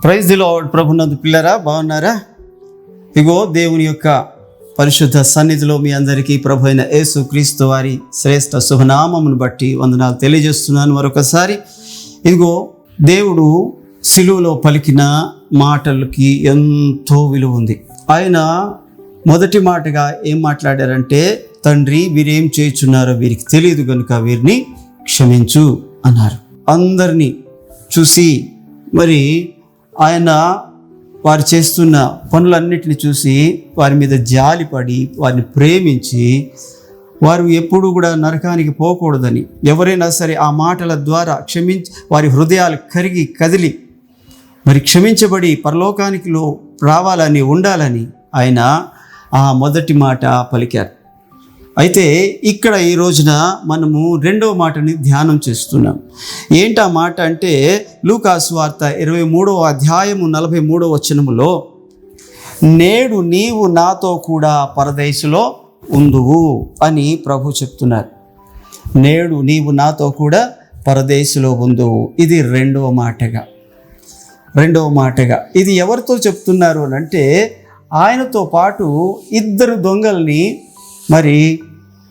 Praise the lord. ప్రభునందు పిల్లరా, బాగున్నారా? ఇగో దేవుని యొక్క పరిశుద్ధ సన్నిధిలో మీ అందరికీ ప్రభు అయిన యేసు క్రీస్తు వారి శ్రేష్ఠ శుభనామమును బట్టి వందనాలు తెలియజేస్తున్నాను మరొకసారి. ఇదిగో దేవుడు సిలువలో పలికిన మాటలకి ఎంతో విలువ ఉంది. ఆయన మొదటి మాటగా ఏం మాట్లాడారంటే, తండ్రి వీరేం చేయుచున్నారో వీరికి తెలియదు కనుక వీరిని క్షమించు అన్నారు. అందరినీ చూసి మరి ఆయన వారు చేస్తున్న పనులన్నిటిని చూసి వారి మీద జాలిపడి వారిని ప్రేమించి వారు ఎప్పుడు కూడా నరకానికి పోకూడదని, ఎవరైనా సరే ఆ మాటల ద్వారా వారి హృదయాలు కదిలి మరి క్షమించబడి పరలోకానికి రావాలని ఉండాలని ఆయన ఆ మొదటి మాట పలికారు. అయితే ఇక్కడ ఈ రోజున మనము రెండవ మాటని ధ్యానం చేస్తున్నాం. ఏంటి ఆ మాట అంటే, లూకాసు వార్త 23వ అధ్యాయము 43వ వచనములో, నేడు నీవు నాతో కూడా పరదేశులో ఉందువు అని ప్రభు చెప్తున్నారు. నేడు నీవు నాతో కూడా పరదేశులో ఉందువు. ఇది రెండవ మాటగా ఇది ఎవరితో చెప్తున్నారు అని అంటే, ఆయనతో పాటు ఇద్దరు దొంగల్ని మరి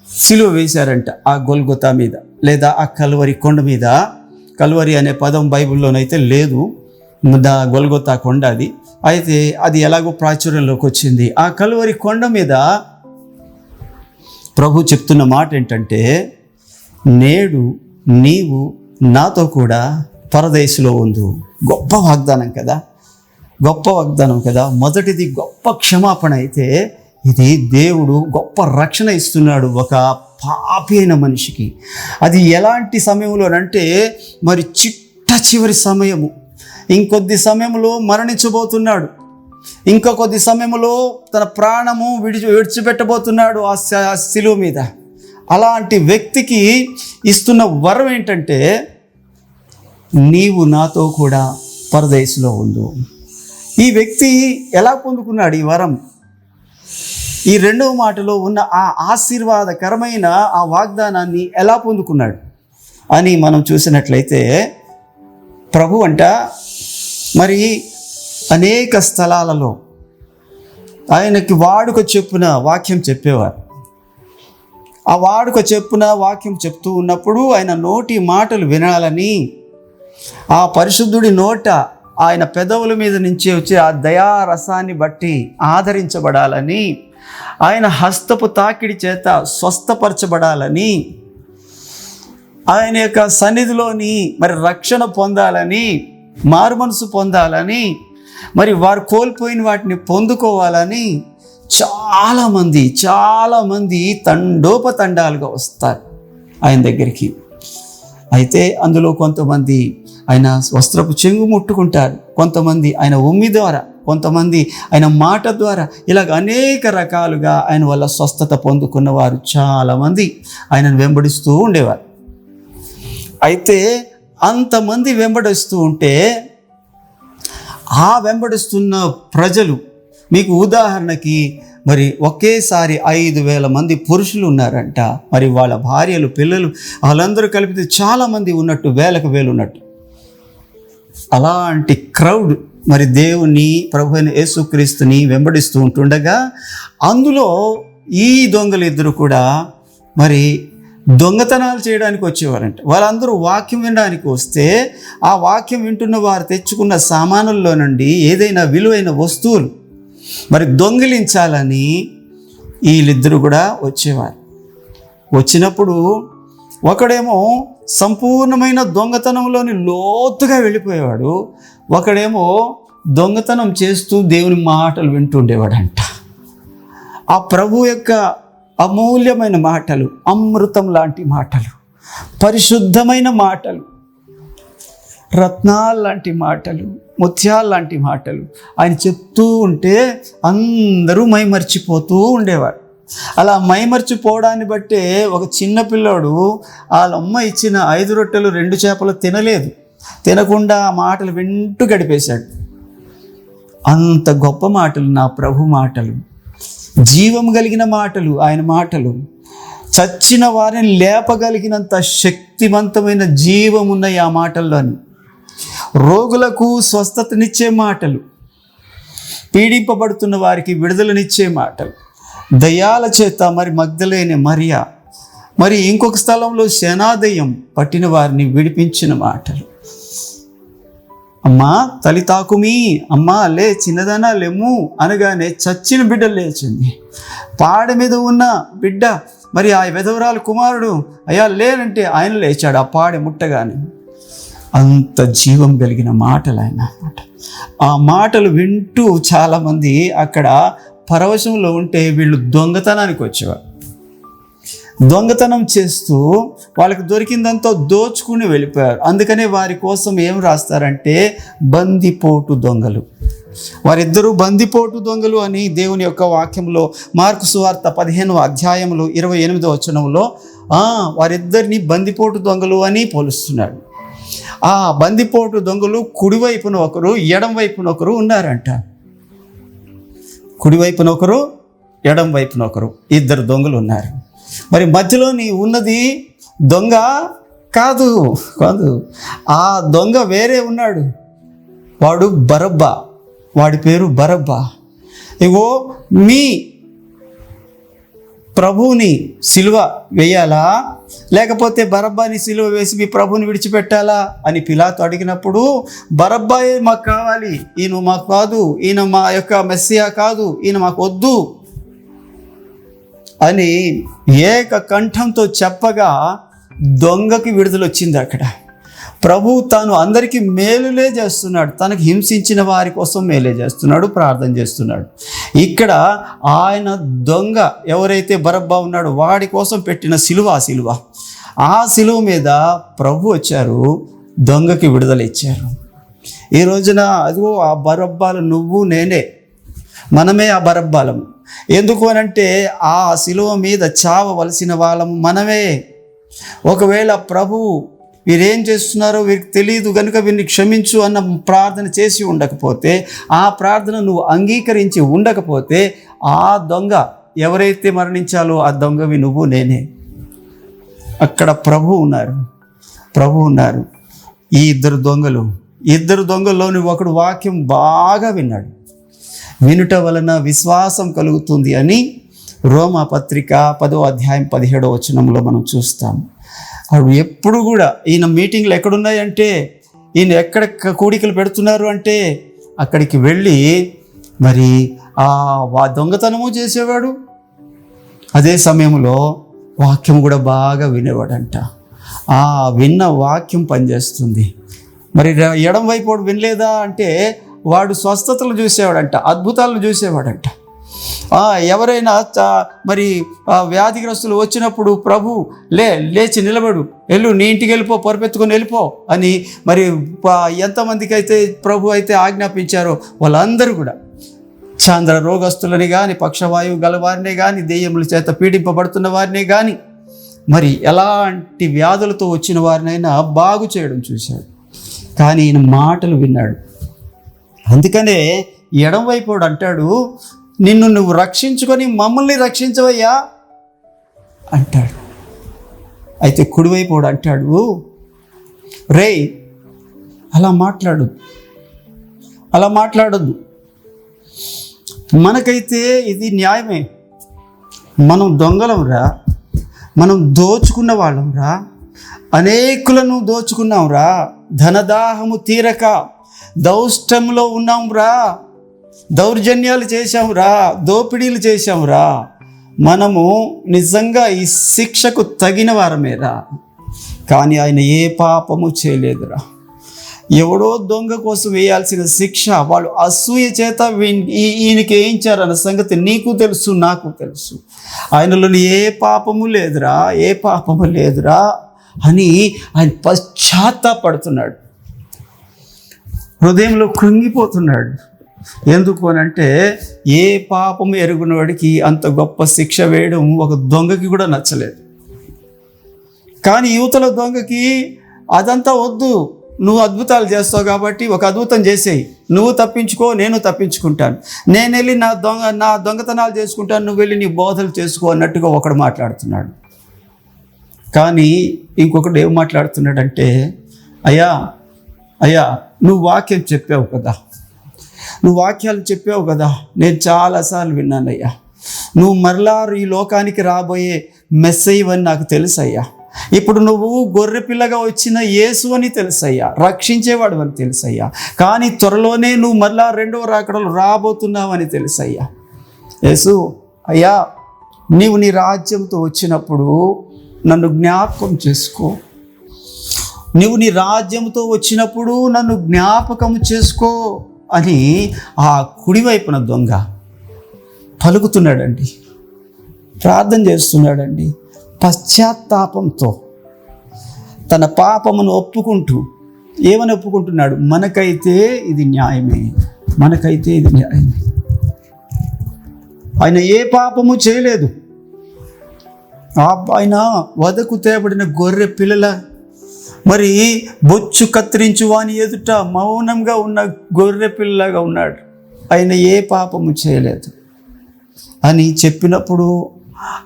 సిలువ వేశారంట ఆ గొల్గొతా మీద, లేదా ఆ కల్వరి కొండ మీద. కల్వరి అనే పదం బైబిల్లోనైతే లేదు, గొల్గొతా కొండ అది. అయితే అది ఎలాగో ప్రాచుర్యంలోకి వచ్చింది. ఆ కల్వరి కొండ మీద ప్రభు చెప్తున్న మాట ఏంటంటే, నేడు నీవు నాతో కూడా పరదేశులో ఉండు. గొప్ప వాగ్దానం కదా. మొదటిది గొప్ప క్షమాపణ అయితే, ఇది దేవుడు గొప్ప రక్షణ ఇస్తున్నాడు ఒక పాపి అయిన మనిషికి. అది ఎలాంటి సమయంలోనంటే, మరి చివరి సమయము, ఇంకొద్ది సమయంలో మరణించబోతున్నాడు, ఇంకా కొద్ది సమయంలో తన ప్రాణము విడిచిపెట్టబోతున్నాడు ఆ శిలువ మీద. అలాంటి వ్యక్తికి ఇస్తున్న వరం ఏంటంటే, నీవు నాతో కూడా పరదేశులో ఉండు. ఈ వ్యక్తి ఎలా పొందుకున్నాడు ఈ వరం? ఈ రెండవ మాటలో ఉన్న ఆ ఆశీర్వాదకరమైన ఆ వాగ్దానాన్ని ఎలా పొందుకున్నాడు అని మనం చూసినట్లయితే, ప్రభు అంట మరి అనేక స్థలాలలో ఆయనకి వాడుక చెప్పున వాక్యం చెప్పేవారు. ఆ వాడుక చెప్పున వాక్యం చెప్తూ ఉన్నప్పుడు ఆయన నోటి మాటలు వినాలని, ఆ పరిశుద్ధుడి నోట ఆయన పెదవుల మీద నుంచి వచ్చే ఆ దయారసాన్ని బట్టి ఆదరించబడాలని, ఆయన హస్తపు తాకిడి చేత స్వస్థపరచబడాలని, ఆయన యొక్క సన్నిధిలోని మరి రక్షణ పొందాలని, మారుమనసు పొందాలని, మరి వారు కోల్పోయిన వాటిని పొందుకోవాలని చాలామంది తండోపతండాలుగా వస్తారు ఆయన దగ్గరికి. అయితే అందులో కొంతమంది ఆయన వస్త్రపు చెంగు ముట్టుకుంటారు, కొంతమంది ఆయన ఉమ్మి ద్వారా, కొంతమంది ఆయన మాట ద్వారా, ఇలాగ అనేక రకాలుగా ఆయన వల్ల స్వస్థత పొందుకున్న వారు చాలామంది ఆయనను వెంబడిస్తూ ఉండేవారు. అయితే అంతమంది వెంబడిస్తూ ఉంటే, ఆ వెంబడిస్తున్న ప్రజలు, మీకు ఉదాహరణకి మరి ఒకేసారి 5,000 మంది పురుషులు ఉన్నారంట. మరి వాళ్ళ భార్యలు, పిల్లలు, వాళ్ళందరూ కలిపితే చాలామంది ఉన్నట్టు, వేలకు వేలు ఉన్నట్టు. అలాంటి క్రౌడ్ మరి దేవుని ప్రభు అయిన యేసుక్రీస్తుని వెంబడిస్తూ ఉంటుండగా, అందులో ఈ దొంగలు ఇద్దరు కూడా మరి దొంగతనాలు చేయడానికి వచ్చేవారంట. వాళ్ళందరూ వాక్యం వినడానికి వస్తే, ఆ వాక్యం వింటున్న వారు తెచ్చుకున్న సామానుల్లో నుండి ఏదైనా విలువైన వస్తువులు మరి దొంగిలించాలని వీళ్ళిద్దరూ కూడా వచ్చేవారు. వచ్చినప్పుడు ఒకడేమో సంపూర్ణమైన దొంగతనంలోని లోతుగా వెళ్ళిపోయేవాడు, ఒకడేమో దొంగతనం చేస్తూ దేవుని మాటలు వింటుండేవాడంట. ఆ ప్రభు యొక్క అమూల్యమైన మాటలు, అమృతం లాంటి మాటలు, పరిశుద్ధమైన మాటలు, రత్నాలు లాంటి మాటలు, ముత్యాలు లాంటి మాటలు ఆయన చెప్తూ ఉంటే అందరూ మైమర్చిపోతూ ఉండేవారు. అలా మైమర్చిపోవడాన్ని బట్టే ఒక చిన్న పిల్లోడు వాళ్ళ అమ్మ ఇచ్చిన 5 రొట్టెలు 2 చేపలు తినకుండా ఆ మాటలు వింటూ గడిపేశాడు. అంత గొప్ప మాటలు నా ప్రభు మాటలు, జీవం కలిగిన మాటలు ఆయన మాటలు, చచ్చిన వారిని లేపగలిగినంత శక్తివంతమైన జీవం ఉన్నాయి ఆ మాటల్లోని. రోగులకు స్వస్థతనిచ్చే మాటలు, పీడింపబడుతున్న వారికి విడుదలనిచ్చే మాటలు, దయ్యాల చేత మరి మగ్దలేని మరియా, మరి ఇంకొక స్థలంలో శనాదయం పట్టిన వారిని విడిపించిన మాటలు. అమ్మా తలితాకుమి, అమ్మా లే చిన్నదనా లెమ్ము అనగానే చచ్చిన బిడ్డ లేచింది. పాడ మీద ఉన్న బిడ్డ మరి ఆ విధవరాలు కుమారుడు అయ్యా లేనంటే ఆయన లేచాడు ఆ పాడె ముట్టగానే. అంత జీవం కలిగిన మాటలు ఆయన అన్నమాట. ఆ మాటలు వింటూ చాలామంది అక్కడ పరవశంలో ఉంటే వీళ్ళు దొంగతనానికి వచ్చేవారు. దొంగతనం చేస్తూ వాళ్ళకి దొరికిందంతా దోచుకుని వెళ్ళిపోయారు. అందుకనే వారి కోసం ఏం రాస్తారంటే బందిపోటు దొంగలు. వారిద్దరూ బందిపోటు దొంగలు అని దేవుని యొక్క వాక్యంలో మార్కు సువార్త 15వ అధ్యాయంలో 28వ వచనంలో వారిద్దరిని బందిపోటు దొంగలు అని పోలుస్తున్నాడు. ఆ బందిపోటు దొంగలు కుడివైపున ఒకరు, ఎడం వైపున ఒకరు ఉన్నారంట. కుడివైపున ఒకరు, ఎడం వైపున ఒకరు, ఇద్దరు దొంగలు ఉన్నారు. మరి మధ్యలో నీ ఉన్నది దొంగ కాదు. ఆ దొంగ వేరే ఉన్నాడు. వాడు బరబ్బా. వాడి పేరు బరబ్బా. ఇగో మీ ప్రభువుని సిలువ వేయాలా, లేకపోతే బరబ్బాని సిలువ వేసి మీ ప్రభువుని విడిచిపెట్టాలా అని పిలాతు అడిగినప్పుడు బరబ్బాయే మాకు కావాలి, ఈయన మాకు కాదు, ఈయన మా యొక్క మెస్సియా కాదు, ఈయన మాకు వద్దు అని ఏక కంఠంతో చెప్పగా దొంగకి విడుదల వచ్చింది. అక్కడ ప్రభువు తాను అందరికీ మేలులే చేస్తున్నాడు. తనకు హింసించిన వారి కోసం మేలే చేస్తున్నాడు, ప్రార్థన చేస్తున్నాడు. ఇక్కడ ఆయన దొంగ ఎవరైతే బరబ్బా ఉన్నాడో వాడి కోసం పెట్టిన సిలువ, ఆ సిలువ మీద ప్రభు వచ్చారు, దొంగకి విడుదల ఇచ్చారు. ఈ రోజున అదిగో ఆ బరబ్బాలు నువ్వు నేనే, మనమే ఆ బరబ్బాలం. ఎందుకు అనంటే ఆ సిలువ మీద చావవలసిన వాళ్ళము మనమే. ఒకవేళ ప్రభువు వీరేం చేస్తున్నారో వీరికి తెలియదు కనుక వీరిని క్షమించు అన్న ప్రార్థన చేసి ఉండకపోతే, ఆ ప్రార్థన నువ్వు అంగీకరించి ఉండకపోతే, ఆ దొంగ ఎవరైతే మరణించాలో ఆ దొంగవి నువ్వు నేనే. అక్కడ ప్రభు ఉన్నారు. ఈ ఇద్దరు దొంగల్లోని ఒకడు వాక్యం బాగా విన్నాడు. వినుట వలన విశ్వాసం కలుగుతుంది అని రోమా పత్రిక 10వ అధ్యాయం 17వ వచనంలో మనం చూస్తాం. అవి ఎప్పుడు కూడా ఈయన మీటింగ్లు ఎక్కడున్నాయంటే, ఈయన ఎక్కడ కూడికలు పెడుతున్నారు అంటే అక్కడికి వెళ్ళి మరి ఆ దొంగతనము చేసేవాడు, అదే సమయంలో వాక్యం కూడా బాగా వినేవాడంట. ఆ విన్న వాక్యం పనిచేస్తుంది. మరి ఎడం వైపు వాడు వినలేదా అంటే వాడు స్వస్థతలు చూసేవాడంట, అద్భుతాలను చూసేవాడంట. ఎవరైనా మరి వ్యాధిగ్రస్తులు వచ్చినప్పుడు ప్రభు లేచి నిలబడు, వెళ్ళు, నీ ఇంటికి వెళ్ళిపో, పొరపెత్తుకొని వెళ్ళిపో అని మరి ఎంతమందికి అయితే ప్రభు అయితే ఆజ్ఞాపించారో వాళ్ళందరూ కూడా చాంద్ర రోగస్తులని కానీ, పక్షవాయువు గలవారినే కానీ, దెయ్యముల చేత పీడింపబడుతున్న వారినే కానీ, మరి ఎలాంటి వ్యాధులతో వచ్చిన వారినైనా బాగు చేయడం చూశాడు. కానీ ఈయన మాటలు విన్నాడు. అందుకనే ఎడం వైపుడు అంటాడు, నిన్ను నువ్వు రక్షించుకొని మమ్మల్ని రక్షించవయ్యా అంటాడు. అయితే కుడివైపుడు అంటాడు, రేయ్ అలా మాట్లాడొద్దు. మనకైతే ఇది న్యాయమే. మనం దొంగలంరా, మనం దోచుకున్న వాళ్ళంరా, అనేకులను దోచుకున్నాంరా, ధనదాహము తీరక దౌష్టంలో ఉన్నాంరా, దౌర్జన్యాలు చేశాంరా, దోపిడీలు చేశాంరా. మనము నిజంగా ఈ శిక్షకు తగిన వారమేరా. కానీ ఆయన ఏ పాపము చేయలేదురా. ఎవడో దొంగ కోసం వేయాల్సిన శిక్ష వాళ్ళు అసూయ చేత ఈయనకి వేయించారన్న సంగతి నీకు తెలుసు, నాకు తెలుసు. ఆయనలోని ఏ పాపము లేదురా అని ఆయన పశ్చాత్తాపడుతున్నాడు, హృదయంలో కృంగిపోతున్నాడు. ఎందుకు అనంటే ఏ పాపము ఎరుగునవాడికి అంత గొప్ప శిక్ష వేయడం ఒక దొంగకి కూడా నచ్చలేదు. కానీ యువతల దొంగకి అదంతా వద్దు, నువ్వు అద్భుతాలు చేస్తావు కాబట్టి ఒక అద్భుతం చేసేయి, నువ్వు తప్పించుకో, నేను తప్పించుకుంటాను, నేను వెళ్ళి నా దొంగతనాలు చేసుకుంటాను, నువ్వు వెళ్ళి నీ బోధలు చేసుకో అన్నట్టుగా ఒకడు మాట్లాడుతున్నాడు. కానీ ఇంకొకడు ఏం మాట్లాడుతున్నాడంటే, అయ్యా అయ్యా నువ్వు వాక్యం చెప్పావు కదా, నువ్వు వాక్యాలు చెప్పావు కదా, నేను చాలాసార్లు విన్నానయ్యా. నువ్వు మరలా ఈ లోకానికి రాబోయే మెస్సయ్య అని నాకు తెలుసయ్యా. ఇప్పుడు నువ్వు గొర్రె పిల్లగా వచ్చిన యేసు అని తెలుసయ్యా, రక్షించేవాడు అని తెలుసయ్యా. కానీ త్వరలోనే నువ్వు మరలా రెండవ రాకడలో రాబోతున్నావని తెలుసయ్యా. యేసు అయ్యా, నీవు నీ రాజ్యంతో వచ్చినప్పుడు నన్ను జ్ఞాపకం చేసుకో. నీవు నీ రాజ్యంతో వచ్చినప్పుడు నన్ను జ్ఞాపకం చేసుకో అని ఆ కుడివైపున దొంగ పలుకుతున్నాడండి, ప్రార్థన చేస్తున్నాడండి. పశ్చాత్తాపంతో తన పాపమును ఒప్పుకుంటూ ఏమని ఒప్పుకుంటున్నాడు? మనకైతే ఇది న్యాయమే, మనకైతే ఇది న్యాయమే. ఆయన ఏ పాపము చేయలేదు. ఆయన వదకు తేబడిన గొర్రె పిల్లల, మరి బొచ్చు కత్తిరించు వాని ఎదుట మౌనంగా ఉన్న గొర్రె పిల్లగా ఉన్నాడు. ఆయన ఏ పాపము చేయలేదు అని చెప్పినప్పుడు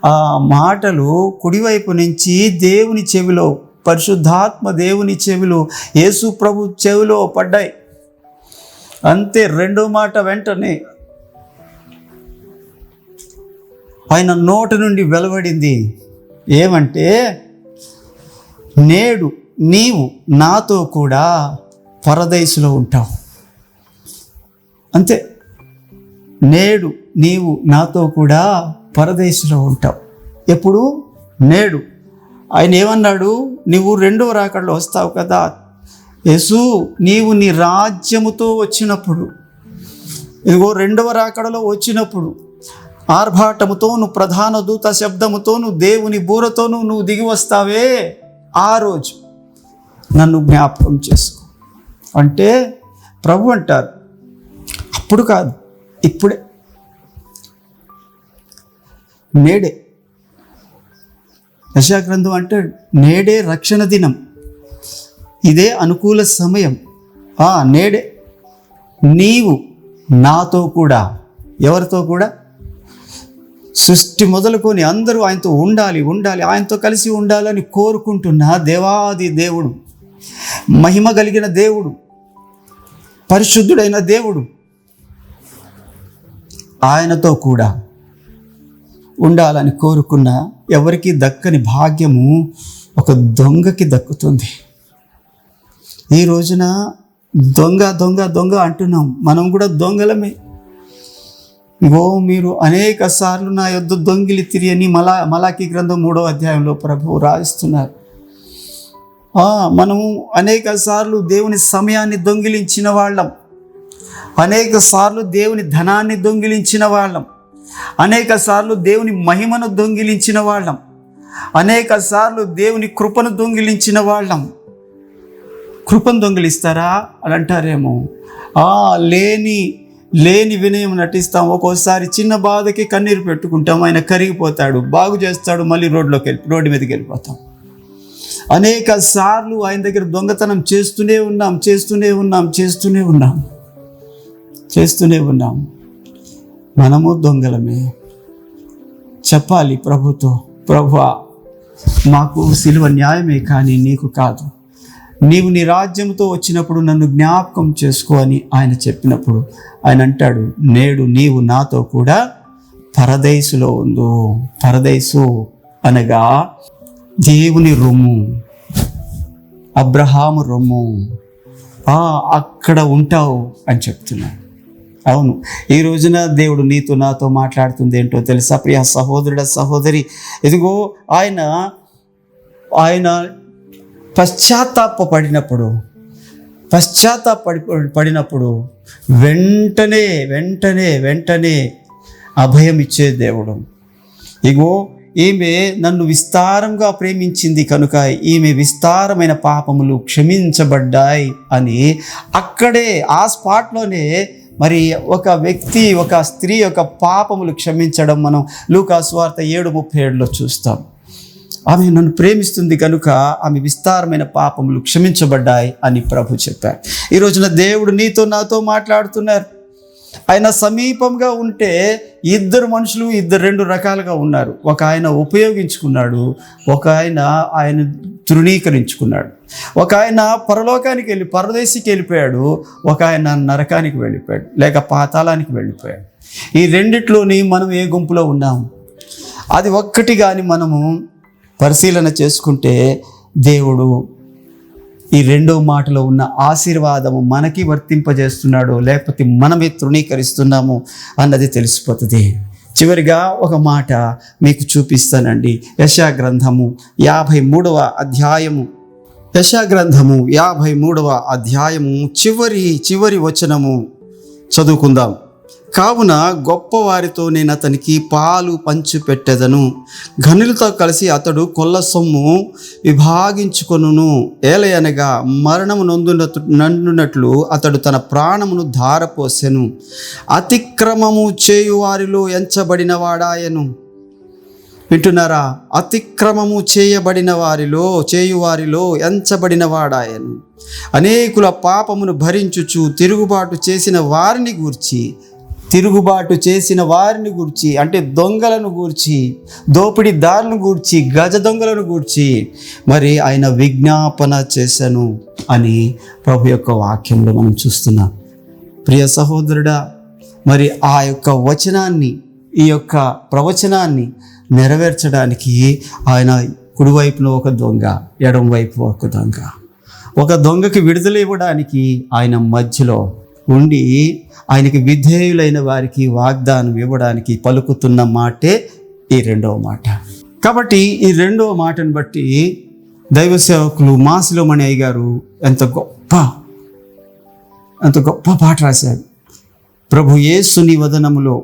ఆ మాటలు కుడివైపు నుంచి దేవుని చెవిలో, పరిశుద్ధాత్మ దేవుని చెవిలో, యేసు ప్రభు చెవిలో పడ్డాయి. అంతే, రెండో మాట వెంటనే ఆయన నోటి నుండి వెలువడింది. ఏమంటే, నేడు నీవు నాతో కూడా పరదైసులో ఉంటావు. అంతే, నేడు నీవు నాతో కూడా పరదేశంలో ఉంటావు. ఎప్పుడు? నేడు. ఆయన ఏమన్నాడు? నీవు రెండవ రాకడలో వస్తావు కదా యేసు, నీవు నీ రాజ్యముతో వచ్చినప్పుడు, ఇదిగో రెండవ రాకడలో వచ్చినప్పుడు ఆర్భాటముతోను, ప్రధాన దూత శబ్దముతోను, దేవుని బూరతోను నువ్వు దిగి వస్తావే, ఆ రోజు నన్ను జ్ఞాపకం చేసుకో అంటే ప్రభు అంటారు, అప్పుడు కాదు, ఇప్పుడే, నేడే. యెషయా గ్రంథం అంటే నేడే రక్షణ దినం, ఇదే అనుకూల సమయం. నేడే నీవు నాతో కూడా, ఎవరితో కూడా? సృష్టి మొదలుకొని అందరూ ఆయనతో ఉండాలి, ఆయనతో కలిసి ఉండాలని కోరుకుంటున్న దేవాది దేవుడు, మహిమ కలిగిన దేవుడు, పరిశుద్ధుడైన దేవుడు, ఆయనతో కూడా ఉండాలని కోరుకున్న ఎవరికి దక్కని భాగ్యము ఒక దొంగకి దక్కుతుంది. ఈ రోజున దొంగ దొంగ దొంగ అంటున్నాం, మనం కూడా దొంగలమే. ఇగో మీరు అనేక సార్లు నా యొద్ద దొంగిలి తిరిగి మలాకి గ్రంథం 3వ అధ్యాయంలో ప్రభువు రాయిస్తున్నారు. మనము అనేక సార్లు దేవుని సమయాన్ని దొంగిలించిన వాళ్ళం, అనేక సార్లు దేవుని ధనాన్ని దొంగిలించిన వాళ్ళం, అనేక సార్లు దేవుని మహిమను దొంగిలించిన వాళ్ళం, అనేక సార్లు దేవుని కృపను దొంగిలించిన వాళ్ళం. కృపను దొంగిలిస్తారా అని అంటారేమో. లేని వినయం నటిస్తాం. ఒక్కోసారి చిన్న బాధకి కన్నీరు పెట్టుకుంటాం, ఆయన కరిగిపోతాడు, బాగు చేస్తాడు, మళ్ళీ రోడ్డు మీదకి వెళ్ళిపోతాం. అనేక సార్లు ఆయన దగ్గర దొంగతనం చేస్తూనే ఉన్నాం. మనము దొంగలమే. చెప్పాలి ప్రభుతో, ప్రభువా మాకు సిలువ న్యాయమే, కానీ నీకు కాదు. నీవు నీ రాజ్యంతో వచ్చినప్పుడు నన్ను జ్ఞాపకం చేసుకో అని ఆయన చెప్పినప్పుడు ఆయన అంటాడు, నేడు నీవు నాతో కూడా పరదైసులో ఉందో. పరదైసు అనగా దేవుని రొమ్ము, అబ్రహాము రొమ్ము, అక్కడ ఉంటావు అని చెప్తున్నాడు. అవును, ఈ రోజున దేవుడు నీతో నాతో మాట్లాడుతుంది ఏంటో తెలుసా ప్రియ సహోదరుడ సహోదరి? ఇదిగో ఆయన పడినప్పుడు వెంటనే అభయం ఇచ్చే దేవుడు. ఇగో ఈమె నన్ను విస్తారంగా ప్రేమించింది కనుక ఈమె విస్తారమైన పాపములు క్షమించబడ్డాయి అని అక్కడే ఆ స్పాట్లోనే మరి ఒక వ్యక్తి, ఒక స్త్రీ యొక్క పాపములు క్షమించడం మనం లూకా సువార్త 7:37 చూస్తాం. ఆమె నన్ను ప్రేమిస్తుంది కనుక ఆమె విస్తారమైన పాపములు క్షమించబడ్డాయి అని ప్రభు చెప్పారు. ఈ రోజున దేవుడు నీతో నాతో మాట్లాడుతున్నారు. ఆయన సమీపంగా ఉంటే ఇద్దరు మనుషులు రెండు రకాలుగా ఉన్నారు. ఒక ఆయన ఉపయోగించుకున్నాడు, ఒక ఆయన తృణీకరించుకున్నాడు. ఒక ఆయన పరలోకానికి పరదేశికి వెళ్ళిపోయాడు, ఒక ఆయన నరకానికి వెళ్ళిపోయాడు, లేక పాతాళానికి వెళ్ళిపోయాడు. ఈ రెండిట్లోని మనం ఏ గుంపులో ఉన్నాం? అది ఒక్కటి కానీ మనము పరిశీలన చేసుకుంటే దేవుడు ఈ రెండో మాటలో ఉన్న ఆశీర్వాదము మనకి వర్తింపజేస్తున్నాడు, లేకపోతే మనమే తృణీకరిస్తున్నాము అన్నది తెలిసిపోతుంది. చివరిగా ఒక మాట మీకు చూపిస్తానండి. యెషయా గ్రంథము 53వ అధ్యాయము, యెషయా గ్రంథము 53వ అధ్యాయము చివరి వచనము చదువుకుందాం. కావున గొప్పవారితో నేను అతనికి పాలు పంచిపెట్టెదను, ఘనులతో కలిసి అతడు కొల్ల సొమ్ము విభాగించుకొనును. ఏలయనగా మరణము నందునట్లు అతడు తన ప్రాణమును ధారపోసెను, అతిక్రమము చేయువారిలో ఎంచబడిన వాడాయను. వింటున్నారా? అతిక్రమము చేయువారిలో ఎంచబడిన వాడాయను. అనేకుల పాపమును భరించుచు తిరుగుబాటు చేసిన వారిని గూర్చి అంటే దొంగలను గూర్చి, దోపిడీదారులను గూర్చి, గజ దొంగలను గూర్చి మరి ఆయన విజ్ఞాపన చేశాను అని ప్రభు యొక్క వాక్యంలో మనం చూస్తున్నాం. ప్రియ సహోదరుడా, మరి ఆ యొక్క వచనాన్ని, ఈ యొక్క ప్రవచనాన్ని నెరవేర్చడానికి ఆయన కుడివైపున ఒక దొంగ, ఎడమ వైపు ఒక దొంగ, ఒక దొంగకి విడుదల ఇవ్వడానికి ఆయన మధ్యలో ఉండి ఆయనకి విధేయులైన వారికి వాగ్దానం ఇవ్వడానికి పలుకుతున్న మాటే ఈ రెండవ మాట. కాబట్టి ఈ రెండవ మాటను బట్టి దైవ సేవకులు మాసిలోమణి అయ్య గారు ఎంత గొప్ప పాట రాశారు. ప్రభు యేసుని వదనములో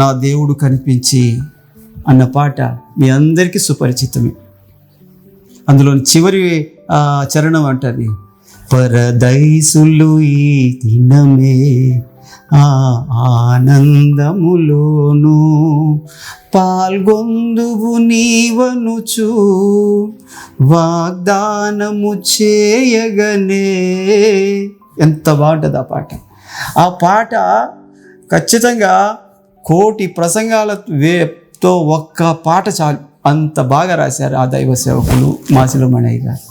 నా దేవుడు కనిపించి అన్న పాట మీ అందరికీ సుపరిచితమే. అందులో చివరి చరణం అంటది, పరదైసులు ఈ దినమే ఆనందములోను పాల్గొందువు నీవనుచు వాగ్దానము చేయగనే. ఎంత బాగుంటుంది ఆ పాట. ఖచ్చితంగా 1,000,000 ప్రసంగాలతో ఒక్క పాట చాలు, అంత బాగా రాశారు ఆ దైవ సేవకులు మాసిలోమణి అయ్య గారు.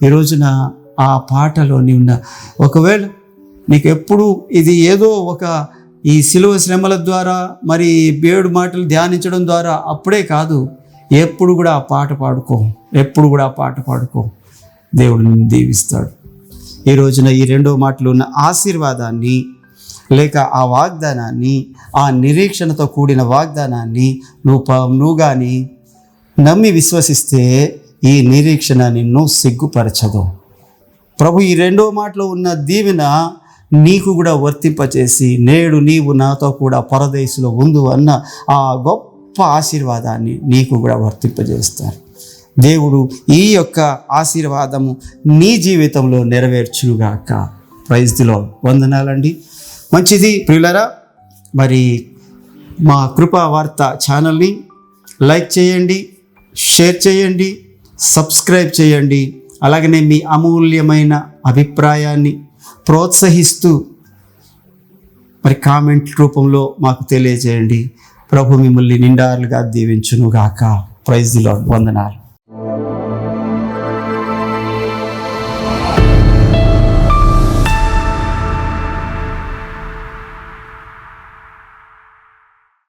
ఈ రోజున ఆ పాటలోని ఉన్న, ఒకవేళ నీకు ఎప్పుడు ఇది ఏదో ఈ శిలువ శ్రమల ద్వారా మరి 7 మాటలు ధ్యానించడం ద్వారా అప్పుడే కాదు, ఎప్పుడు కూడా ఆ పాట పాడుకో, దేవుడు నిన్ను దీవిస్తాడు. ఈ రోజున ఈ రెండో మాటలు ఉన్న ఆశీర్వాదాన్ని, లేక ఆ వాగ్దానాన్ని, ఆ నిరీక్షణతో కూడిన వాగ్దానాన్ని నువ్వు కానీ నమ్మి విశ్వసిస్తే ఈ నిరీక్షణ నిన్ను సిగ్గుపరచదు. ప్రభు ఈ రెండో మాటలో ఉన్న దీవెన నీకు కూడా వర్తింపచేసి, నేడు నీవు నాతో కూడా పరదేశంలో ఉండు అన్న ఆ గొప్ప ఆశీర్వాదాన్ని నీకు కూడా వర్తింపజేస్తారు. దేవుడు ఈ యొక్క ఆశీర్వాదము నీ జీవితంలో నెరవేర్చుగాక. Praise the lord. వందనాలండి. మంచిది ప్రియులారా, మరి మా కృపా వార్త ఛానల్ని లైక్ చేయండి, షేర్ చేయండి, సబ్స్క్రైబ్ చేయండి. అలాగనే మీ అమూల్యమైన అభిప్రాయాన్ని ప్రోత్సహిస్తూ మరి కామెంట్ రూపంలో మాకు తెలియజేయండి. ప్రభు మిమ్మల్ని నిండారులుగా దీవించునుగాక. Praise the lord. వందనాలు.